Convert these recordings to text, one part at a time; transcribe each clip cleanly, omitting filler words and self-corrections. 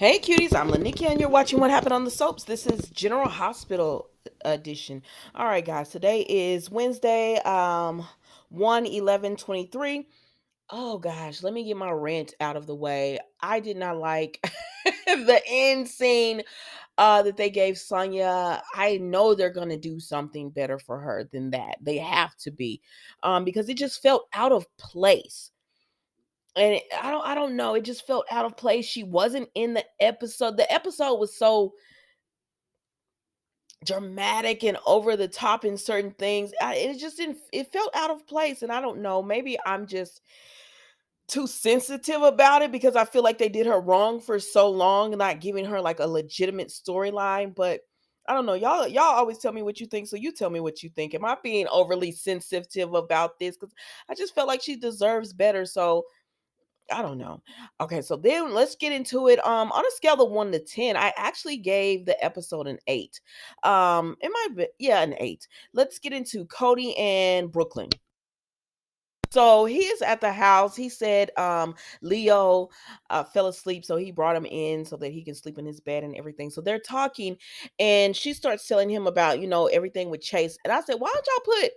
Hey cuties, I'm Lanikia and you're watching What Happened on the Soaps. This is General Hospital edition. All right guys, today is Wednesday, 1/11/23. Oh gosh, let me get my rant out of the way. I did not like the end scene that they gave Sonya. I know they're going to do something better for her than that. They have to be. Because it just felt out of place. And I don't know, it just felt out of place. She wasn't in the episode. The episode was so dramatic and over the top in certain things. It just didn't, it felt out of place. And I don't know, maybe I'm just too sensitive about it because I feel like they did her wrong for so long, not giving her like a legitimate storyline. But I don't know, y'all always tell me what you think, so you tell me what you think. Am I being overly sensitive about this? Because I just felt like she deserves better. So I don't know. Okay, so then let's get into it. On a scale of 1 to 10, I actually gave the episode an 8. It might be, yeah, an 8. Let's get into Cody and Brooklyn. So he is at the house. He said Leo fell asleep, so he brought him in so that he can sleep in his bed and everything. So they're talking, and she starts telling him about, everything with Chase. And I said, why don't y'all put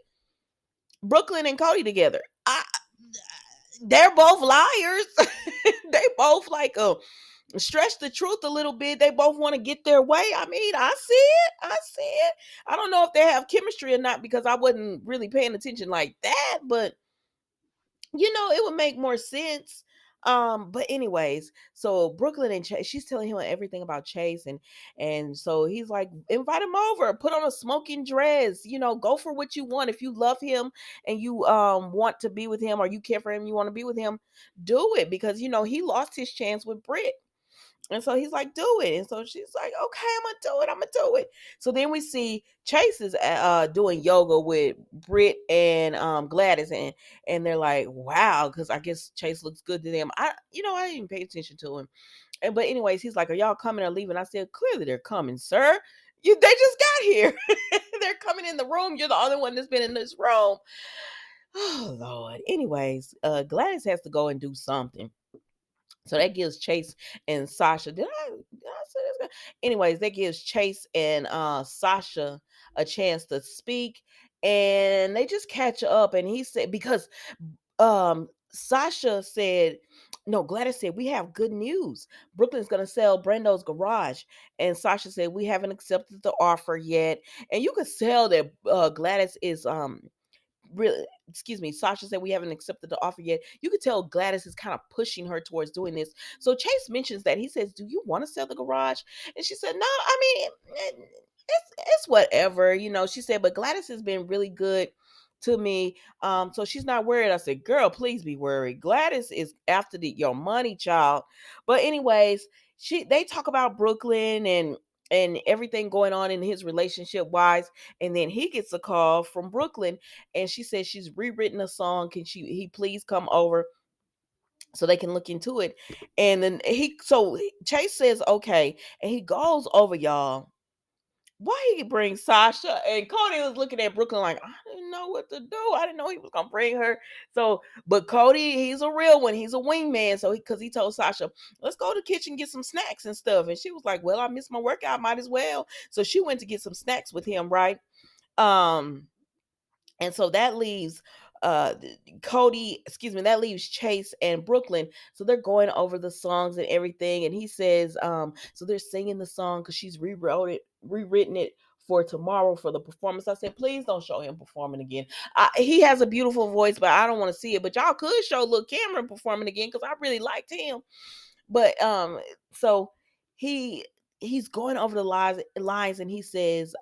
Brooklyn and Cody together? They're both liars. They both like stretch the truth a little bit. They both want to get their way. I mean, I see it. I see it. I don't know if they have chemistry or not because I wasn't really paying attention like that, but it would make more sense. But anyways, so Brooklyn and Chase, she's telling him everything about Chase, and so he's like, invite him over, put on a smoking dress, go for what you want. If you love him and you want to be with him, or you care for him, you want to be with him, do it, because he lost his chance with Britt. And so he's like, do it. And so she's like, okay, I'm gonna do it. I'm gonna do it. So then we see Chase is doing yoga with Britt and Gladys, and they're like, wow, because I guess Chase looks good to them. I didn't pay attention to him. But anyways, he's like, are y'all coming or leaving? I said, clearly they're coming, sir. They just got here. They're coming in the room. You're the only one that's been in this room. Oh Lord. Anyways, Gladys has to go and do something. So that gives Chase and Sasha. Did I say this? Anyways, that gives Chase and Sasha a chance to speak, and they just catch up. And he said, because Sasha said, no, Gladys said, we have good news. Brooklyn's gonna sell Brando's garage. And Sasha said, we haven't accepted the offer yet. And you could tell that Gladys is really, excuse me, Sasha said we haven't accepted the offer yet. You could tell Gladys is kind of pushing her towards doing this. So Chase mentions that. He says, do you want to sell the garage? And she said, no, I mean, it's whatever. She said, but Gladys has been really good to me. So she's not worried. I said, girl, please be worried. Gladys is after your money, child. But anyways, they talk about Brooklyn and everything going on in his relationship wise. And then he gets a call from Brooklyn, and she says she's rewritten a song. Can he please come over so they can look into it? And then Chase says okay, and he goes over, y'all. Why he brings Sasha? And Cody was looking at Brooklyn like, I didn't know what to do. I didn't know he was gonna bring her. So, but Cody, he's a real one. He's a wingman. So, because he told Sasha, let's go to the kitchen, get some snacks and stuff. And she was like, well, I missed my workout, might as well. So she went to get some snacks with him, right? Um, and so that leaves Cody, excuse me, that leaves Chase and Brooklyn. So they're going over the songs and everything. And he says, so they're singing the song because she's rewritten it for tomorrow for the performance. I said, please don't show him performing again. He has a beautiful voice, but I don't want to see it. But y'all could show little Cameron performing again because I really liked him. But so he he's going over the lines, and he says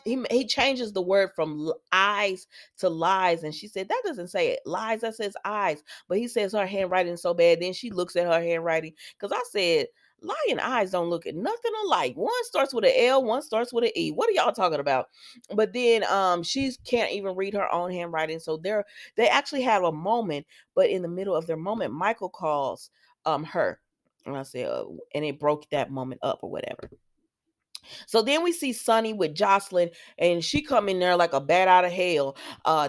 he changes the word from eyes to lies. And she said, that doesn't say it lies, that says eyes. But he says her handwriting is so bad. Then she looks at her handwriting, because I said lying eyes don't look at nothing alike. One starts with an L, one starts with an E. What are y'all talking about? But then she can't even read her own handwriting. So they actually have a moment, but in the middle of their moment, Michael calls her. And I said, and it broke that moment up or whatever. So then we see Sonny with Jocelyn, and she come in there like a bat out of hell,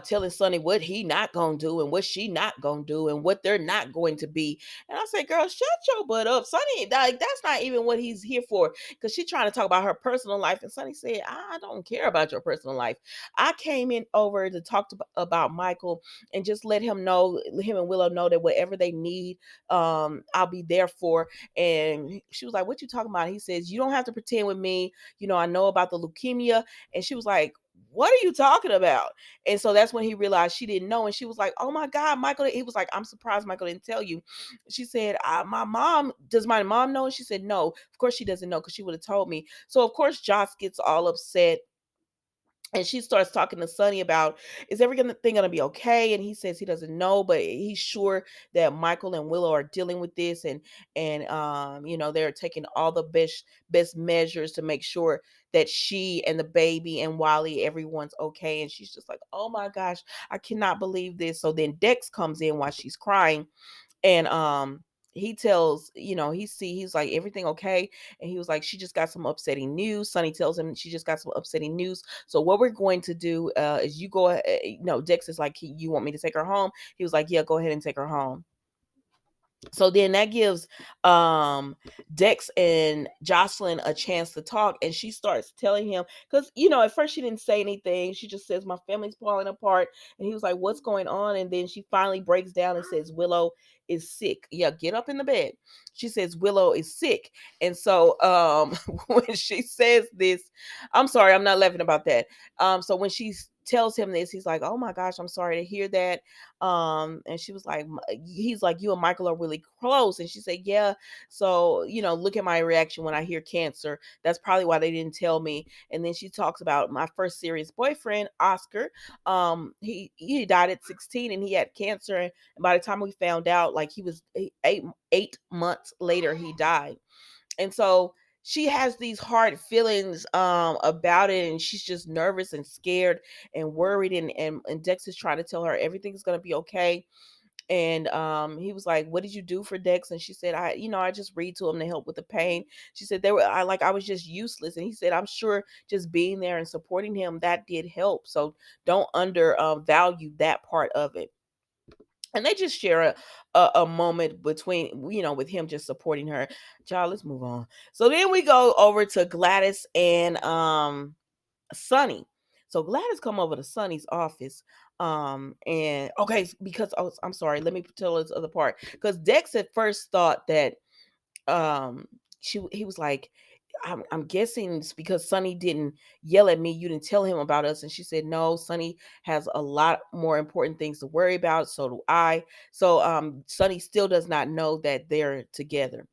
telling Sonny what he not gonna do and what she not gonna do and what they're not going to be. And I said, girl, shut your butt up. Sonny, like, that's not even what he's here for. Because she trying to talk about her personal life. And Sonny said, I don't care about your personal life. I came in over to talk about Michael and just let him and Willow know that whatever they need, I'll be there for. And she was like, what you talking about? He says, you don't have to pretend with me. I know about the leukemia. And she was like, what are you talking about? And so that's when he realized she didn't know. And she was like, oh my God, Michael. He was like, I'm surprised Michael didn't tell you. She said, does my mom know? And she said, no, of course she doesn't know because she would have told me. So of course Josh gets all upset, and she starts talking to Sonny about, is everything going to be okay? And he says he doesn't know, but he's sure that Michael and Willow are dealing with this, and they're taking all the best measures to make sure that she and the baby and Wally, everyone's okay. And she's just like, oh my gosh, I cannot believe this. So then Dex comes in while she's crying, and he tells, he's like, everything okay? And he was like, she just got some upsetting news. Sonny tells him she just got some upsetting news. So what we're going to do is you go ahead. No, Dex is like, you want me to take her home? He was like, yeah, go ahead and take her home. So then that gives Dex and Jocelyn a chance to talk, and she starts telling him, because at first she didn't say anything. She just says, my family's falling apart. And he was like, what's going on? And then she finally breaks down and says, Willow is sick. Yeah, get up in the bed. She says Willow is sick. And so when she says this, I'm sorry, I'm not laughing about that. So when she tells him this, he's like, oh my gosh, I'm sorry to hear that. And she was like, he's like, you and Michael are really close. And she said, yeah. So look at my reaction when I hear cancer. That's probably why they didn't tell me. And then she talks about my first serious boyfriend, Oscar. He died at 16 and he had cancer, and by the time we found out, like, he was 8 months later he died. And so she has these hard feelings about it, and she's just nervous and scared and worried, and Dex is trying to tell her everything's going to be okay. And he was like, what did you do for Dex? And she said, I just read to him to help with the pain. She said, I was just useless. And he said, I'm sure just being there and supporting him, that did help. So don't value that part of it. And they just share a moment between, with him just supporting her. Child, let's move on. So then we go over to Gladys and Sonny. So Gladys come over to Sonny's office. And okay, because I'm sorry, let me tell this other part. Because Dex at first thought that he was like, I'm guessing it's because Sonny didn't yell at me. You didn't tell him about us. And she said, no, Sonny has a lot more important things to worry about. So do I. So Sonny still does not know that they're together.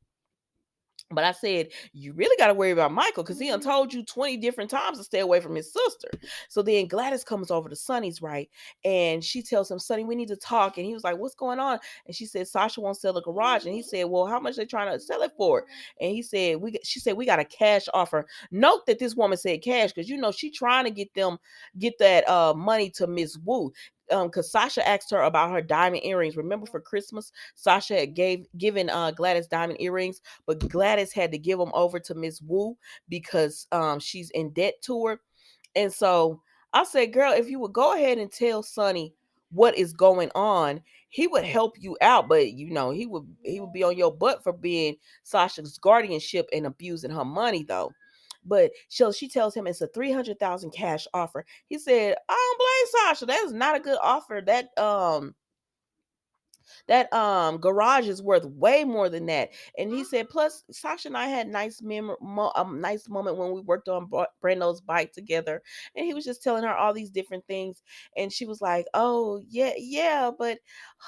But I said, you really got to worry about Michael, because he done told you 20 different times to stay away from his sister. So then Gladys comes over to Sonny's, right? And she tells him, Sonny, we need to talk. And he was like, what's going on? And she said, Sasha won't sell the garage. And he said, well, how much they trying to sell it for? And she said, we got a cash offer. Note that this woman said cash, because she trying to get that money to Miss Wu. Because Sasha asked her about her diamond earrings. Remember, for Christmas, Sasha had given Gladys diamond earrings, but Gladys had to give them over to Miss Wu because she's in debt to her. And so I said, girl, if you would go ahead and tell Sonny what is going on, he would help you out. But he would be on your butt for being Sasha's guardianship and abusing her money, though. But she tells him it's a 300,000 cash offer. He said, I don't blame Sasha. That is not a good offer. That garage is worth way more than that. And he said, plus Sasha and I had nice moment when we worked on Brando's bike together. And he was just telling her all these different things. And she was like, oh yeah, but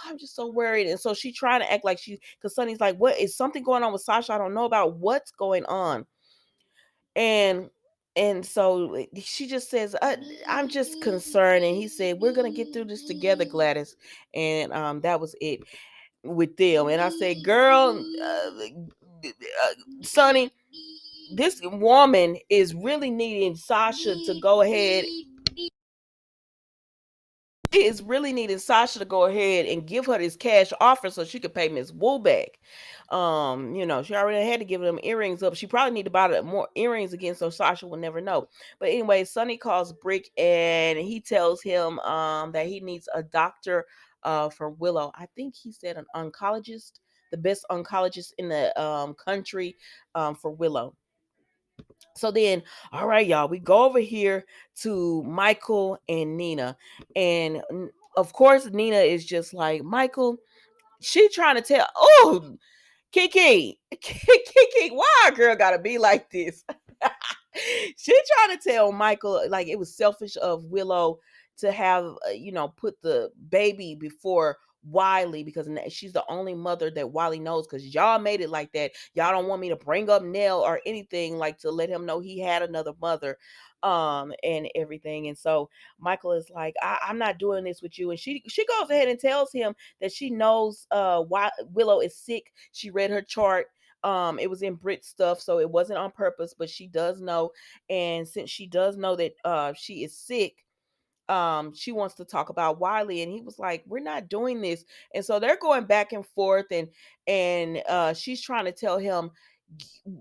I'm just so worried. And so she trying to act like because Sonny's like, what is something going on with Sasha? I don't know about what's going on. And so she just says, I'm just concerned. And he said, we're gonna get through this together, Gladys. And that was it with them. And I said, girl, Sonny, this woman is really needing Sasha to go ahead is really needing Sasha to go ahead and give her this cash offer so she could pay Miss Wu back. She already had to give them earrings up. She probably need to buy more earrings again so Sasha will never know. But anyway, Sonny calls Brick and he tells him that he needs a doctor for Willow. I think he said an oncologist, the best oncologist in the country for Willow. So then, all right, y'all, we go over here to Michael and Nina. And of course, Nina is just like, Michael, she trying to tell, oh, Kiki, Kiki, why our girl gotta be like this? She trying to tell Michael like it was selfish of Willow to have put the baby before Wiley because she's the only mother that Wiley knows because y'all made it like that. Y'all don't want me to bring up Nell or anything like to let him know he had another mother and everything. And so Michael is like, I'm not doing this with you. And she goes ahead and tells him that she knows why Willow is sick. She read her chart. It was in Brit stuff, so it wasn't on purpose, but she does know. And since she does know that she is sick, she wants to talk about Wiley. And he was like, we're not doing this. And so they're going back and forth, and she's trying to tell him,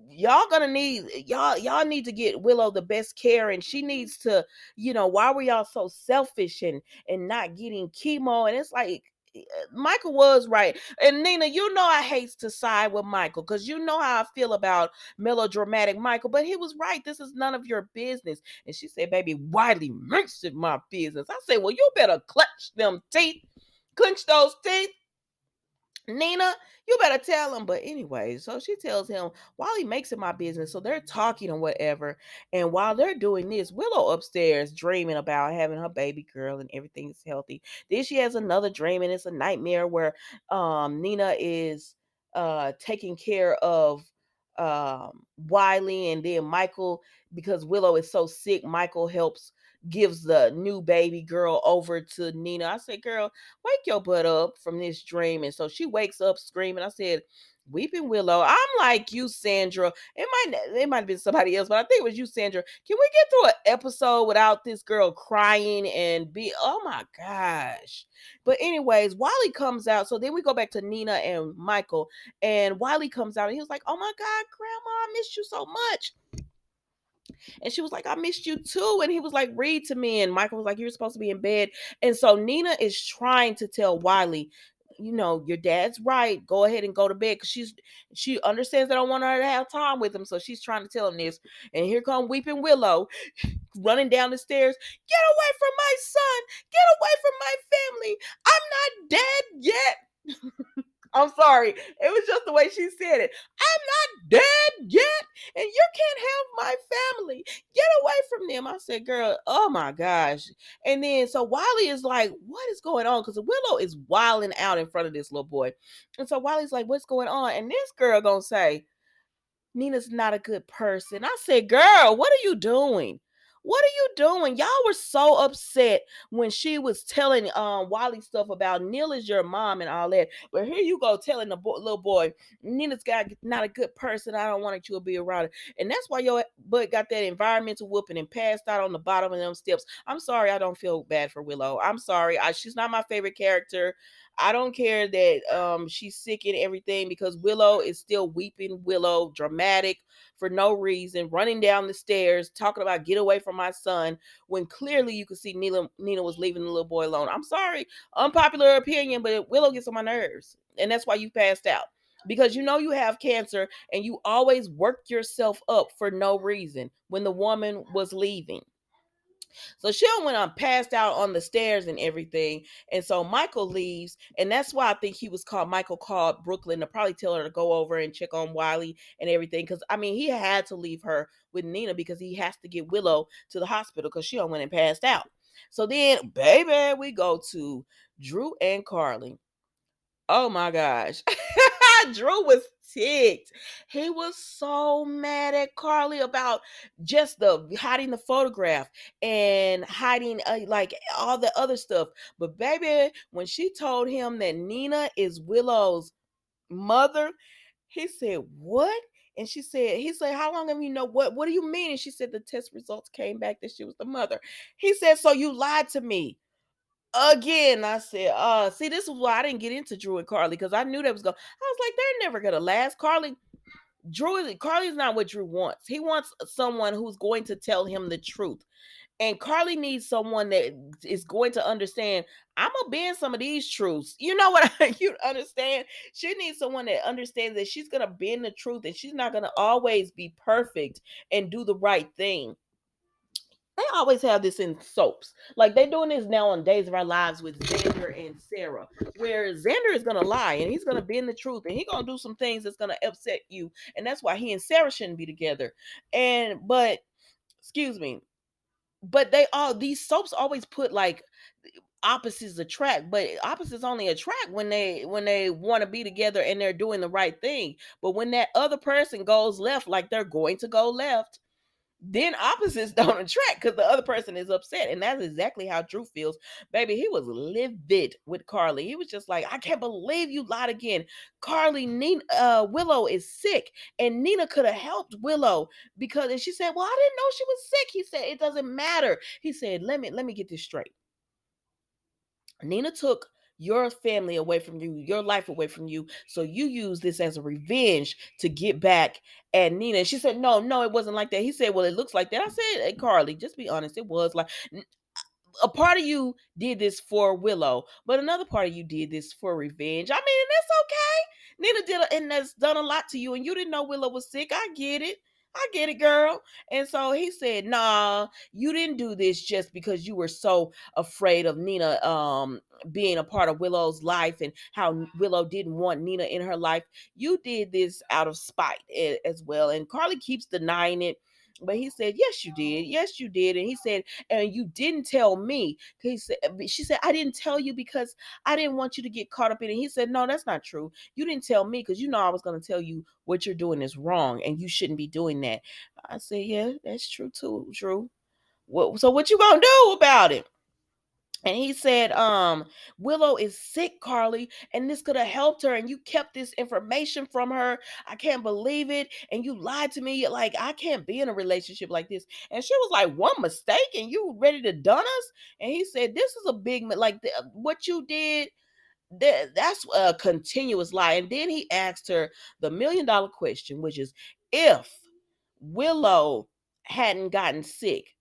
y'all need to get Willow the best care, and she needs to, why were y'all so selfish and not getting chemo? And it's like, Michael was right. And Nina, I hate to side with Michael because you know how I feel about melodramatic Michael, but he was right. This is none of your business. And she said, baby, Wiley makes it my business. I said, well, you better clench those teeth, Nina, you better tell him. But anyway, so she tells him while he makes it my business. So they're talking or whatever. And while they're doing this, Willow upstairs dreaming about having her baby girl and everything's healthy. Then she has another dream, and it's a nightmare where Nina is taking care of Wiley, and then Michael, because Willow is so sick, Michael gives the new baby girl over to Nina. I said, girl, wake your butt up from this dream. And so she wakes up screaming. I said, Weeping Willow. I'm like you, Sandra. It might have been somebody else, but I think it was you, Sandra. Can we get through an episode without this girl crying and oh my gosh. But anyways, Wiley comes out. So then we go back to Nina and Michael, and Wiley comes out and he was like, oh my God, Grandma, I missed you so much. And she was like, I missed you too. And he was like, read to me. And Michael was like, you're supposed to be in bed. And so Nina is trying to tell Wiley, your dad's right. Go ahead and go to bed. Because she understands that I want her to have time with him. So she's trying to tell him this. And here come Weeping Willow running down the stairs. Get away from my son. Get away from my family. I'm not dead yet. I'm sorry. It was just the way she said it. I'm not dead yet, and you can't have my family. Get away from them. I said, girl, oh my gosh. And then so Wiley is like, what is going on? Because Willow is wilding out in front of this little boy. And so Wiley's like, what's going on? And this girl gonna say, Nina's not a good person. I said, girl, what are you doing? What are you doing? Y'all were so upset when she was telling Wiley stuff about Neil is your mom and all that. But here you go telling the little boy, Nina's not a good person. I don't want you to be around her. And that's why your butt got that environmental whooping and passed out on the bottom of them steps. I'm sorry, I don't feel bad for Willow. I'm sorry. She's not my favorite character. I don't care that she's sick and everything because Willow is still Weeping Willow, dramatic for no reason, running down the stairs, talking about get away from my son, when clearly you could see Nina was leaving the little boy alone. I'm sorry, unpopular opinion, but Willow gets on my nerves. And that's why you passed out. Because you have cancer and you always work yourself up for no reason when the woman was leaving. So she went on passed out on the stairs and everything. And so Michael leaves. And that's why I think Michael called Brooklyn to probably tell her to go over and check on Wiley and everything. Because, I mean, he had to leave her with Nina because he has to get Willow to the hospital because she went and passed out. So then, baby, we go to Drew and Carly. Oh my gosh. Drew was ticked. He was so mad at Carly about just the hiding the photograph and hiding like all the other stuff. But baby, when she told him that Nina is Willow's mother, he said, "What?" And he said, "How long have you know what do you mean?" And she said the test results came back that she was the mother. He said, "So you lied to me." again, I said, see, this is why I didn't get into Drew and Carly because I knew that was going. I was like, they're never gonna last. Carly's not what Drew wants. He wants someone who's going to tell him the truth. And Carly needs someone that is going to understand. I'm gonna bend some of these truths. You know what? You understand? She needs someone that understands that she's gonna bend the truth and she's not gonna always be perfect and do the right thing. They always have this in soaps. Like they're doing this now on Days of Our Lives with Xander and Sarah, where Xander is gonna lie and he's gonna bend the truth and he's gonna do some things that's gonna upset you, and that's why he and Sarah shouldn't be together. And but excuse me, but they all these soaps always put like opposites attract, but opposites only attract when they want to be together and they're doing the right thing. But when that other person goes left, like they're going to go left, then opposites don't attract because the other person is upset. And that's exactly how Drew feels. Baby, he was livid with Carly. He was just like, I can't believe you lied again. Willow is sick. And Nina could have helped Willow because and she said, well, I didn't know she was sick. He said, it doesn't matter. He said, let me get this straight. Nina took your family away from you, your life away from you. So you use this as a revenge to get back at Nina. And she said, no, no, it wasn't like that. He said, well, it looks like that. I said, hey, Carly, just be honest. It was like a part of you did this for Willow, but another part of you did this for revenge. I mean, and that's okay. Nina and that's done a lot to you, and you didn't know Willow was sick. I get it. I get it, girl. And so he said, nah, you didn't do this just because you were so afraid of Nina being a part of Willow's life and how Willow didn't want Nina in her life. You did this out of spite as well. And Carly keeps denying it. But he said, yes, you did. Yes, you did. And he said, and you didn't tell me. She said, I didn't tell you because I didn't want you to get caught up in it. He said, no, that's not true. You didn't tell me because you know I was going to tell you what you're doing is wrong and you shouldn't be doing that. I said, yeah, that's true too, Drew. So what you gonna do about it? And he said, Willow is sick, Carly, and this could have helped her. And you kept this information from her. I can't believe it. And you lied to me. Like, I can't be in a relationship like this. And she was like, one mistake, and you ready to done us? And he said, this is a big, what you did, that's a continuous lie. And then he asked her the $1 million question, which is if Willow hadn't gotten sick,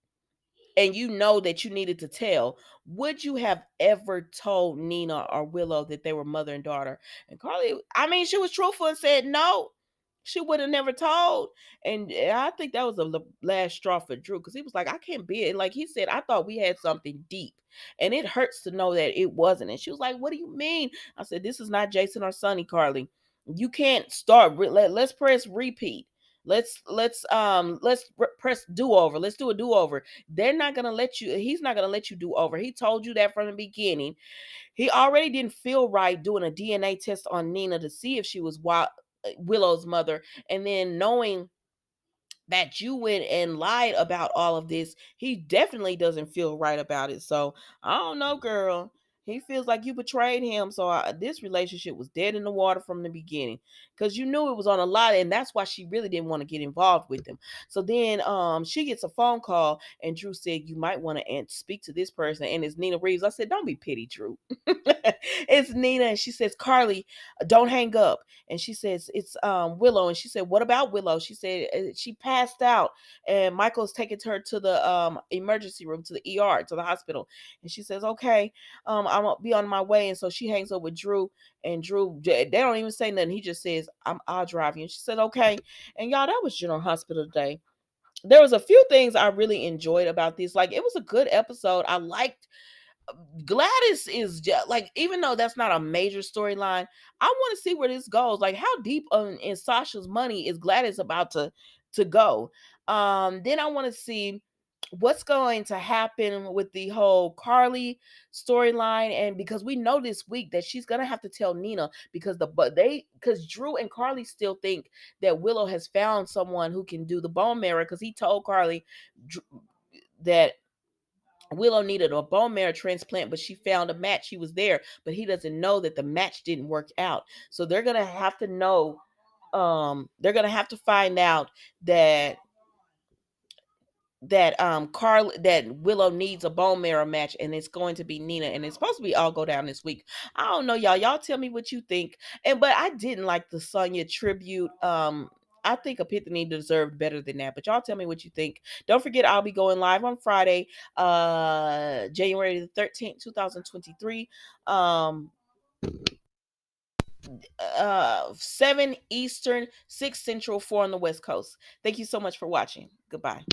and you know that you needed to tell, would you have ever told Nina or Willow that they were mother and daughter? And Carly, I mean, she was truthful and said no. She would have never told. And I think that was the last straw for Drew because he was like, I can't be it. Like he said, I thought we had something deep. And it hurts to know that it wasn't. And she was like, what do you mean? I said, this is not Jason or Sonny, Carly. You can't start. Let's press repeat. Let's press do over. Let's do a do over. They're not gonna let you. He's not gonna let you do over. He told you that from the beginning. He already didn't feel right doing a DNA test on Nina to see if she was Willow's mother, and then knowing that you went and lied about all of this, he definitely doesn't feel right about it. So I don't know, girl. He feels like you betrayed him. So this relationship was dead in the water from the beginning because you knew it was on a lie, and that's why she really didn't want to get involved with him. So then she gets a phone call, and Drew said, you might want to speak to this person, and it's Nina Reeves. I said, don't be pity, Drew. It's Nina, and she says, Carly, don't hang up. And she says, it's Willow. And she said, what about Willow? She said she passed out and Michael's taking her to the emergency room, to the ER, to the hospital. And she says, okay, I'll be on my way. And so she hangs up with Drew, and Drew, they don't even say nothing. He just says, I'll drive you. And she said, okay. And y'all, that was General Hospital today. There was a few things I really enjoyed about this. Like, it was a good episode. I liked Gladys is just like, even though that's not a major storyline, I want to see where this goes. Like, how deep in Sasha's money is Gladys about to go? Then I want to see what's going to happen with the whole Carly storyline, and because we know this week that she's gonna have to tell Nina because because Drew and Carly still think that Willow has found someone who can do the bone marrow because he told Carly that Willow needed a bone marrow transplant, but she found a match. He was there, but he doesn't know that the match didn't work out. So they're gonna have to know. They're gonna have to find out that that Willow needs a bone marrow match, and it's going to be Nina, and it's supposed to be all go down this week. I don't know, y'all. Y'all tell me what you think. And but I didn't like the Sonya tribute. I think Epiphany deserved better than that. But y'all tell me what you think. Don't forget, I'll be going live on Friday, January the 13th, 2023. 7 Eastern, 6 Central, 4 on the West Coast. Thank you so much for watching. Goodbye.